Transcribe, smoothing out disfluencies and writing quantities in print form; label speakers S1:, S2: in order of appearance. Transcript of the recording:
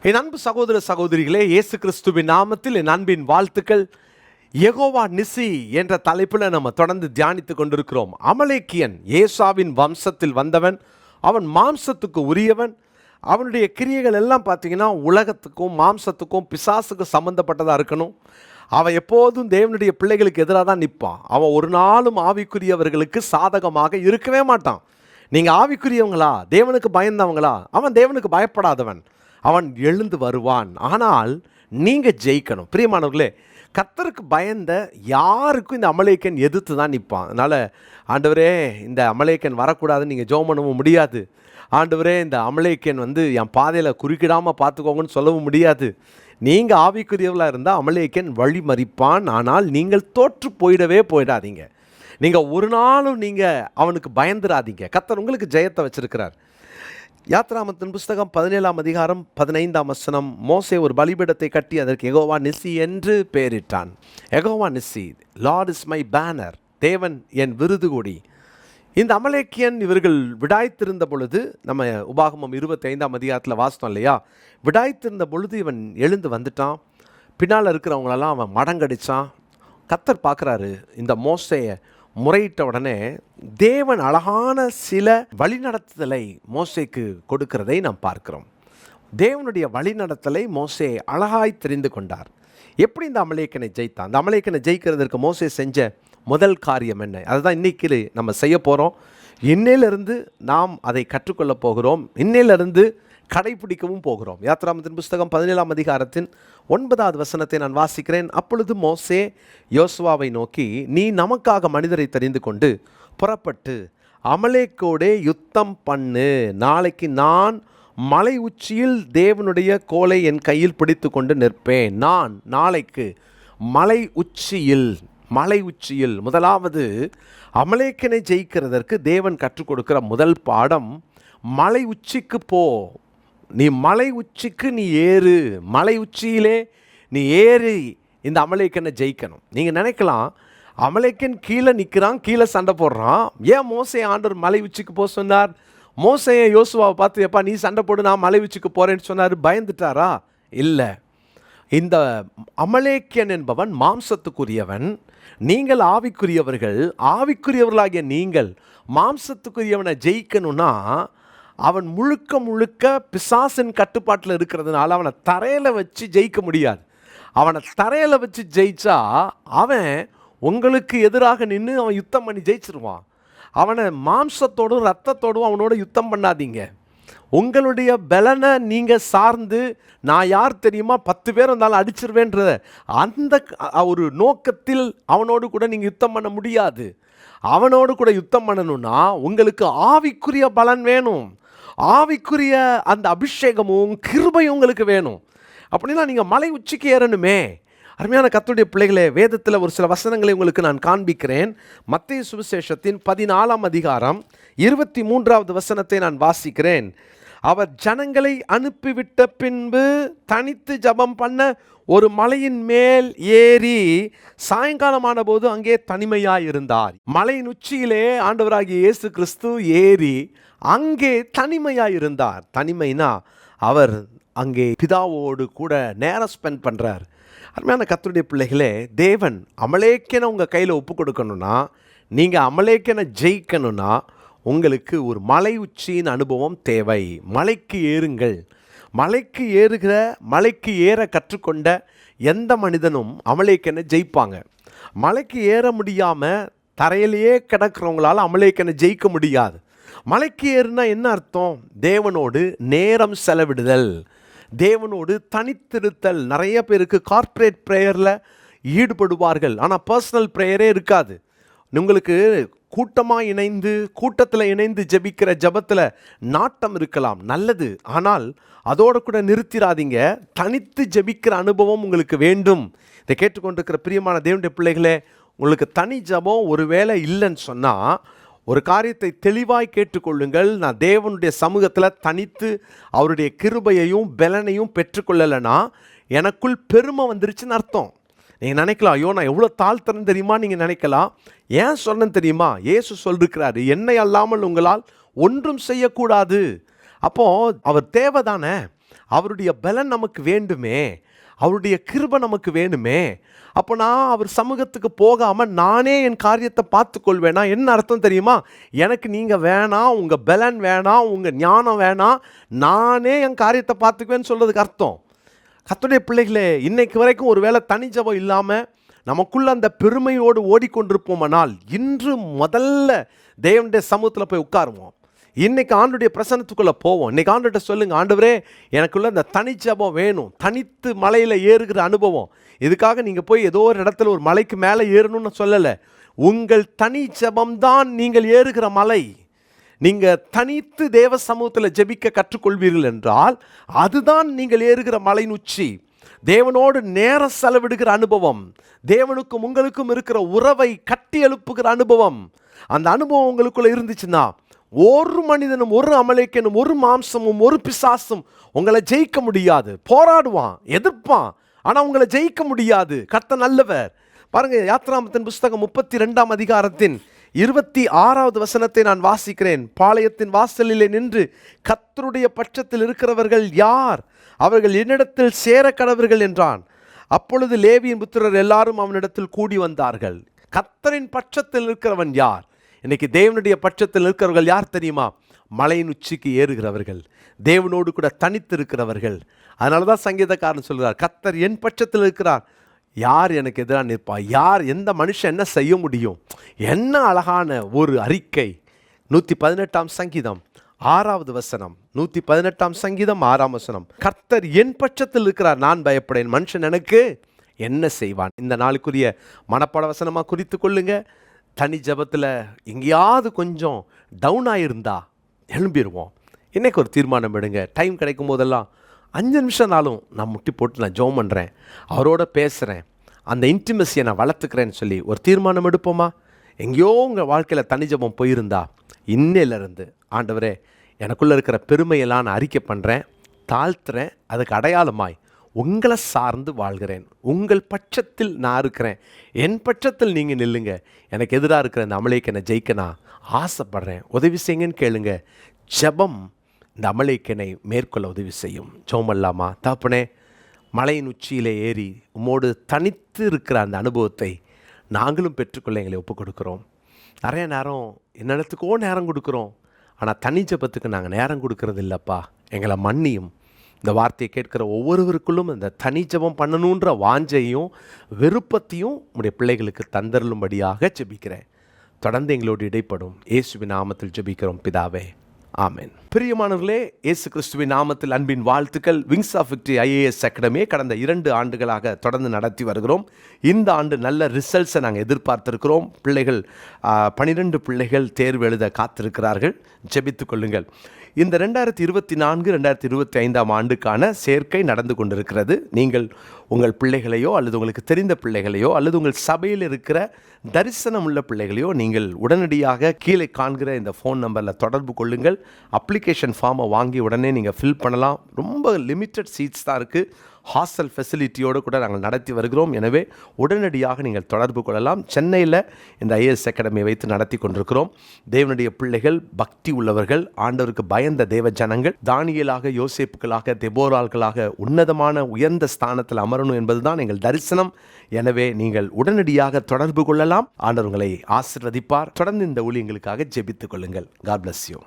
S1: என் அன்பு சகோதர சகோதரிகளே, இயேசு கிறிஸ்துவின் நாமத்தில் என் அன்பின் வாழ்த்துக்கள். யெகோவா நிசி என்ற தலைப்பில் நம்ம தொடர்ந்து தியானித்து கொண்டிருக்கிறோம். அமலேக்கியன் ஏசாவின் வம்சத்தில் வந்தவன், அவன் மாம்சத்துக்கு உரியவன். அவனுடைய கிரியைகள் எல்லாம் பார்த்தீங்கன்னா உலகத்துக்கும் மாம்சத்துக்கும் பிசாசுக்கும் சம்மந்தப்பட்டதாக இருக்கணும். அவன் எப்போதும் தேவனுடைய பிள்ளைகளுக்கு எதிராக தான் நிற்பான். அவன் ஒரு நாளும் ஆவிக்குரியவர்களுக்கு சாதகமாக இருக்கவே மாட்டான். நீங்கள் ஆவிக்குரியவங்களா, தேவனுக்கு பயந்தவங்களா? அவன் தேவனுக்கு பயப்படாதவன். அவன் எழுந்து வருவான். ஆனால் நீங்கள் ஜெயிக்கணும். பிரியமானவர்களே, கர்த்தருக்கு பயந்த யாருக்கும் இந்த அமலேக்கன் எதிர்த்து தான் நிற்பான். அதனால் ஆண்டவரே, இந்த அமலேக்கன் வரக்கூடாதுன்னு நீங்கள் ஜெபம் பண்ணவும் முடியாது. ஆண்டவரே, இந்த அமலேக்கன் என் பாதையில் குறுக்கிடாமல் பார்த்துக்கோங்கன்னு சொல்லவும் முடியாது. நீங்கள் ஆவிக்குரியவர்களாக இருந்தால் அமலேக்கன் வழி மறிப்பான். ஆனால் நீங்கள் தோற்று போயிடாதீங்க. நீங்கள் ஒரு நாளும் நீங்கள் அவனுக்கு பயந்துடாதீங்க. கர்த்தர் உங்களுக்கு ஜெயத்தை வச்சிருக்கிறார். யாத்ராமத்தின் புஸ்தகம் 17ஆம் அதிகாரம் 15ஆம் வசனம். மோசே ஒரு பலிபீடத்தை கட்டி அதற்கு யெகோவா நிசி என்று பெயரிட்டான். Jehovah Nissi, lord is my banner, தேவன் என் விருதுகொடி. இந்த அமலேக்கியன் இவர்கள் விடாய்த்திருந்த பொழுது, நம்ம உபாகமம் 25ஆம் அதிகாரத்தில் வாசித்தோம் இல்லையா? விடாய்த்திருந்த பொழுது இவன் எழுந்து வந்துட்டான். பின்னால் இருக்கிறவங்களெல்லாம் அவன் மடங்கடிச்சான். கர்த்தர் பார்க்குறாரு, இந்த மோசேயை முறையிட்ட உடனே தேவன் அழகான சில வழிநடத்துதலை மோசேக்கு கொடுக்கிறதை நாம் பார்க்கிறோம். தேவனுடைய வழிநடத்தலை மோசே அழகாய் தெரிந்து கொண்டார். எப்படி இந்த அமலேக்கனை ஜெயித்தான்? அந்த அமலேக்கனை ஜெயிக்கிறதற்கு மோசே செஞ்ச முதல் காரியம் என்ன? அதுதான் இன்னைக்கு நம்ம செய்ய போகிறோம். இன்னையிலிருந்து நாம் அதை கற்றுக்கொள்ள போகிறோம். இன்னையிலிருந்து கடைபிடிக்கவும் போகிறோம். யாத்ராமத்தின் புஸ்தகம் 17ஆம் அதிகாரத்தின் 9வது வசனத்தை நான் வாசிக்கிறேன். அப்பொழுது மோசே யோசுவாவை நோக்கி, நீ நமக்காக மனிதரை தெரிந்து கொண்டு புறப்பட்டு அமலேக்கோடே யுத்தம் பண்ணு. நாளைக்கு நான் மலை உச்சியில் தேவனுடைய கோலை என் கையில் பிடித்து கொண்டு நிற்பேன். நான் நாளைக்கு மலை உச்சியில் முதலாவது அமலேக்கனை ஜெயிக்கிறதற்கு தேவன் கற்றுக் கொடுக்கிற முதல் பாடம், மலை உச்சிக்கு போ. நீ மலை உச்சிக்கு ஏறு. மலை உச்சியிலே நீ ஏறி இந்த அமலேக்கனை ஜெயிக்கணும். நீங்கள் நினைக்கலாம், அமலேக்கன் கீழே நிற்கிறான், கீழே சண்டை போடுறான். ஏன் மோசே ஆண்டவர் மலை உச்சிக்கு போக சொன்னார்? மோசையை யோசுவாவை பார்த்து, எப்பா நீ சண்டை போடு, நான் மலை உச்சிக்கு போகிறேன்னு சொன்னார். பயந்துட்டாரா? இல்லை. இந்த அமலேக்கியன் என்பவன் மாம்சத்துக்குரியவன். நீங்கள் ஆவிக்குரியவர்கள். ஆவிக்குரியவர்களாகிய நீங்கள் மாம்சத்துக்குரியவனை ஜெயிக்கணும்னா அவன் முழுக்க பிசாசின் கட்டுப்பாட்டில் இருக்கிறதுனால அவனை தரையில் வச்சு ஜெயிக்க முடியாது. அவனை தரையில் வச்சு ஜெயிச்சா அவன் உங்களுக்கு எதிராக நின்று அவன் யுத்தம் பண்ணி ஜெயிச்சிருவான். அவனை மாம்சத்தோடும் ரத்தத்தோடும் அவனோட யுத்தம் பண்ணாதீங்க. உங்களுடைய பலனை நீங்கள் சார்ந்து, நான் யார் தெரியுமா, 10 பேர் வந்தாலும் அடிச்சிருவேன்ற அந்த ஒரு நோக்கத்தில் அவனோடு கூட நீங்கள் யுத்தம் பண்ண முடியாது. அவனோடு கூட யுத்தம் பண்ணணும்னா உங்களுக்கு ஆவிக்குரிய பலன் வேணும். ஆவிக்குரிய அந்த அபிஷேகமும் கிருபையும் உங்களுக்கு வேணும். அப்படின்னா நீங்கள் மலை உச்சிக்கு ஏறணுமே. அருமையான கர்த்தருடைய பிள்ளைகளே, வேதத்தில் ஒரு சில வசனங்களை உங்களுக்கு நான் காண்பிக்கிறேன். மத்தேயு சுவிசேஷத்தின் 14ஆம் அதிகாரம் 23வது வசனத்தை நான் வாசிக்கிறேன். அவர் ஜனங்களை அனுப்பிவிட்ட பின்பு தனித்து ஜெபம் பண்ண ஒரு மலையின் மேல் ஏறி சாயங்காலமான போது அங்கே தனிமையாய் இருந்தார். மலையின் உச்சியிலே ஆண்டவராகிய இயேசு கிறிஸ்து ஏறி அங்கே தனிமையாய் இருந்தார். தனிமைனா அவர் அங்கே பிதாவோடு கூட நேரம் ஸ்பெண்ட் பண்ணுறார். அருமையான கர்த்தருடைய பிள்ளைகளே, தேவன் அமலேக்கனை உங்கள் கையில் ஒப்பு கொடுக்கணும்னா, நீங்கள் அமலேக்கனை ஜெயிக்கணும்னா உங்களுக்கு ஒரு மலை உச்சியின் அனுபவம் தேவை. மலைக்கு ஏறுங்கள். மலைக்கு ஏற கற்றுக்கொண்ட எந்த மனிதனும் அமலேக்கனை ஜெயிப்பாங்க. மலைக்கு ஏற முடியாமல் தரையிலேயே கிடக்கிறவங்களால அமலேக்கனை ஜெயிக்க முடியாது. மலைக்கு ஏறுனா என்ன அர்த்தம்? தேவனோடு நேரம் செலவிடுதல், தேவனோடு தனித்திருத்தல். நிறைய பேருக்கு கார்ப்பரேட் ப்ரேயரில் ஈடுபடுவார்கள், ஆனால் பர்சனல் ப்ரேயரே இருக்காது. உங்களுக்கு கூட்டத்தில் இணைந்து ஜெபிக்கிற ஜெபத்தில் நாட்டம் இருக்கலாம், நல்லது. ஆனால் அதோடு கூட நிறுத்திடாதீங்க. தனித்து ஜெபிக்கிற அனுபவம் உங்களுக்கு வேண்டும். இதை கேட்டுக்கொண்டிருக்கிற பிரியமான தேவனுடைய பிள்ளைகளே, உங்களுக்கு தனி ஜெபம் ஒருவேளை இல்லைன்னு சொன்னால் ஒரு காரியத்தை தெளிவாய் கேட்டுக்கொள்ளுங்கள். நான் தேவனுடைய சமூகத்தில் தனித்து அவருடைய கிருபையையும் பலனையும் பெற்றுக்கொள்ளலைன்னா எனக்குள் பெருமை வந்துருச்சுன்னு அர்த்தம். நீங்கள் நினைக்கலாம், ஐயோ நான் எவ்வளோ தாழ்த்தறேன்னு தெரியுமா? நீங்கள் நினைக்கலாம். ஏன் சொன்னேன்னு தெரியுமா? இயேசு சொல்லிருக்கிறாரு, என்னை அல்லாமல் உங்களால் ஒன்றும் செய்யக்கூடாது. அப்போது அவர் தேவை தானே. அவருடைய பலன் நமக்கு வேண்டுமே, அவருடைய கிருபை நமக்கு வேணுமே. அப்போ நான் அவர் சமூகத்துக்கு போகாமல் நானே என் காரியத்தை பார்த்து கொள்வேனா? என்ன அர்த்தம் தெரியுமா? எனக்கு நீங்கள் வேணாம், உங்கள் பலன் வேணாம், உங்கள் ஞானம் வேணாம், நானே என் காரியத்தை பார்த்துக்குவேன்னு சொல்கிறதுக்கு அர்த்தம். கர்த்தருடைய பிள்ளைகளே, இன்னைக்கு வரைக்கும் ஒரு வேளை தனி ஜெபம் இல்லாமல் நமக்குள்ள அந்த பெருமையோடு ஓடிக்கொண்டிருப்போமானால், இன்று முதல்ல தேவனுடைய சமூகத்தில் போய் உட்காருவோம். இன்னைக்கு ஆண்டுடைய பிரசன்னத்துக்குள்ளே போவோம். இன்னைக்கு ஆண்டுகிட்ட சொல்லுங்க, ஆண்டவரே எனக்குள்ள இந்த தனி ஜெபம் வேணும், தனித்து மலையில் ஏறுகிற அனுபவம். இதுக்காக நீங்கள் போய் ஏதோ ஒரு இடத்துல ஒரு மலைக்கு மேலே ஏறணும்னு சொல்லலை. உங்கள் தனி ஜெபம்தான் நீங்கள் ஏறுகிற மலை. நீங்கள் தனித்து தேவ சமூகத்தில் ஜெபிக்க கற்றுக்கொள்வீர்கள் என்றால் அதுதான் நீங்கள் ஏறுகிற மலையின் உச்சி. தேவனோடு நேரம் செலவிடுகிற அனுபவம், தேவனுக்கும் உங்களுக்கும் இருக்கிற உறவை கட்டி எழுப்புகிற அனுபவம், அந்த அனுபவம் உங்களுக்குள்ள இருந்துச்சுன்னா ஒரு மனிதனும், ஒரு அமலேக்கனும், ஒரு மாம்சமும், ஒரு பிசாசும் உங்களை ஜெயிக்க முடியாது. போராடுவான், எதிர்ப்பான், ஆனால் உங்களை ஜெயிக்க முடியாது. கர்த்தர் நல்லவர். பாருங்க, யாத்ராமத்தின் புஸ்தகம் 32ஆம் அதிகாரத்தின் 26வது வசனத்தை நான் வாசிக்கிறேன். பாளையத்தின் வாசலிலே நின்று கர்த்தருடைய பட்சத்தில் இருக்கிறவர்கள் யார்? அவர்கள் என்னிடத்தில் சேர கடவர்கள் என்றான். அப்பொழுது லேவியின் புத்திரர் எல்லாரும் அவனிடத்தில் கூடி வந்தார்கள். கர்த்தரின் பட்சத்தில் இருக்கிறவன் யார்? இன்னைக்கு தேவனுடைய பட்சத்தில் இருக்கிறவர்கள் யார் தெரியுமா? மலையின் உச்சிக்கு ஏறுகிறவர்கள், தேவனோடு கூட தனித்து இருக்கிறவர்கள். அதனால தான் சங்கீதக்காரன் சொல்கிறார், கர்த்தர் என் பட்சத்தில் இருக்கிறார், யார் எனக்கு எதிராக நிற்பா? யார், எந்த மனுஷன் என்ன செய்ய முடியும்? என்ன அழகான ஒரு அறிக்கை. 118ஆம் சங்கீதம் 6வது வசனம், 118ஆம் சங்கீதம் 6ஆம் வசனம், கர்த்தர் என் பட்சத்தில் இருக்கிறார், நான் பயப்படேன், மனுஷன் எனக்கு என்ன செய்வான்? இந்த நாளுக்குரிய மனப்பாட வசனமாக குறித்து கொள்ளுங்க. தனி ஜபத்தில் எங்கேயாவது கொஞ்சம் டவுன் ஆகிருந்தா எழும்பிடுவோம். இன்றைக்கி ஒரு தீர்மானம் எடுங்க. டைம் கிடைக்கும் போதெல்லாம் 5 நிமிஷம்னாலும் நான் முட்டி போட்டு நான் ஜெபம் பண்ணுறேன், அவரோட பேசுகிறேன், அந்த இன்டிமெசியை நான் வளர்த்துக்கிறேன்னு சொல்லி ஒரு தீர்மானம் எடுப்போமா? எங்கேயோ உங்கள் வாழ்க்கையில் தனி ஜபம் போயிருந்தா இன்னையிலேருந்து, ஆண்டவரே எனக்குள்ளே இருக்கிற பெருமையெல்லாம் நான் அறிக்கை பண்ணுறேன், தாழ்த்துறேன், அதுக்கு அடையாளமாய் உங்களை சார்ந்து வாழ்கிறேன், உங்கள் பட்சத்தில் நான் இருக்கிறேன், என் பட்சத்தில் நீங்கள் நில்லுங்க, எனக்கு எதிராக இருக்கிற இந்த அமலேக்கனை ஜெயிக்க நான் ஆசைப்படுறேன், உதவி செய்யுங்கன்னு கேளுங்க. ஜெபம் இந்த அமலேக்கனை மேற்கொள்ள உதவி செய்யும். ஜெபமல்லாமா? தகப்பனே, மலையின் உச்சியிலே ஏறி உம்மோடு தனித்து இருக்கிற அந்த அனுபவத்தை நாங்களும் பெற்றுக்கொள்ள எங்களை ஒப்புக் கொடுக்குறோம். நிறைய நேரம் என்னிடத்துக்கோ நேரம் கொடுக்குறோம், ஆனால் தனி ஜெபத்துக்கு நாங்கள் நேரம் கொடுக்கறது இல்லைப்பா, எங்களை மன்னியும். இந்த வார்த்தையை கேட்கிற ஒவ்வொருவருக்குள்ளும் இந்த தனி ஜெபம் பண்ணணுன்ற வாஞ்சையும் விருப்பத்தையும் உடைய பிள்ளைகளுக்கு தந்தருளும்படியாக ஜெபிக்கிறேன். தொடர்ந்து எங்களோடு இடைப்படும். இயேசுவின் நாமத்தில் ஜெபிக்கிறோம் பிதாவே, ஆமென். பிரியமானவர்களே, இயேசு கிறிஸ்துவின் நாமத்தில் அன்பின் வாழ்த்துக்கள். விங்ஸ் ஆஃப் விக்டரி IAS அகாடமியை கடந்த 2 ஆண்டுகளாக தொடர்ந்து நடத்தி வருகிறோம். இந்த ஆண்டு நல்ல ரிசல்ட்ஸை நாங்கள் எதிர்பார்த்திருக்கிறோம். பிள்ளைகள் 12 பிள்ளைகள் தேர்வு எழுத காத்திருக்கிறார்கள். ஜெபித்து கொள்ளுங்கள். இந்த 2024-2025 ஆண்டுக்கான சேர்க்கை நடந்து கொண்டிருக்கிறது. நீங்கள் உங்கள் பிள்ளைகளையோ அல்லது உங்களுக்கு தெரிந்த பிள்ளைகளையோ அல்லது உங்கள் சபையில் இருக்கிற தரிசனம் உள்ள பிள்ளைகளையோ நீங்கள் உடனடியாக கீழே காண்கிற இந்த ஃபோன் நம்பரில் தொடர்பு கொள்ளுங்கள். அப்ளிகேஷன் ஃபார்மை வாங்கி உடனே நீங்கள் ஃபில் பண்ணலாம். ரொம்ப லிமிட்டட் சீட்ஸ் தான் இருக்குது. ஹாஸ்டல் ஃபெசிலிட்டியோடு கூட நாங்கள் நடத்தி வருகிறோம். எனவே உடனடியாக நீங்கள் தொடர்பு கொள்ளலாம். சென்னையில் இந்த IAS அகாடமியை வைத்து நடத்தி கொண்டிருக்கிறோம். தேவனுடைய பிள்ளைகள், பக்தி உள்ளவர்கள், ஆண்டவருக்கு பயந்த தேவ ஜனங்கள், தானியேலாக, யோசேப்புகளாக, தெபோராள்களாக உன்னதமான உயர்ந்த ஸ்தானத்தில் அமரணும் என்பதுதான் எங்கள் தரிசனம். எனவே நீங்கள் உடனடியாக தொடர்பு கொள்ளலாம். ஆண்டவர் உங்களை ஆசீர்வதிப்பார். தொடர்ந்து இந்த ஊழியங்களுக்காக ஜெபித்துக் கொள்ளுங்கள். God bless you.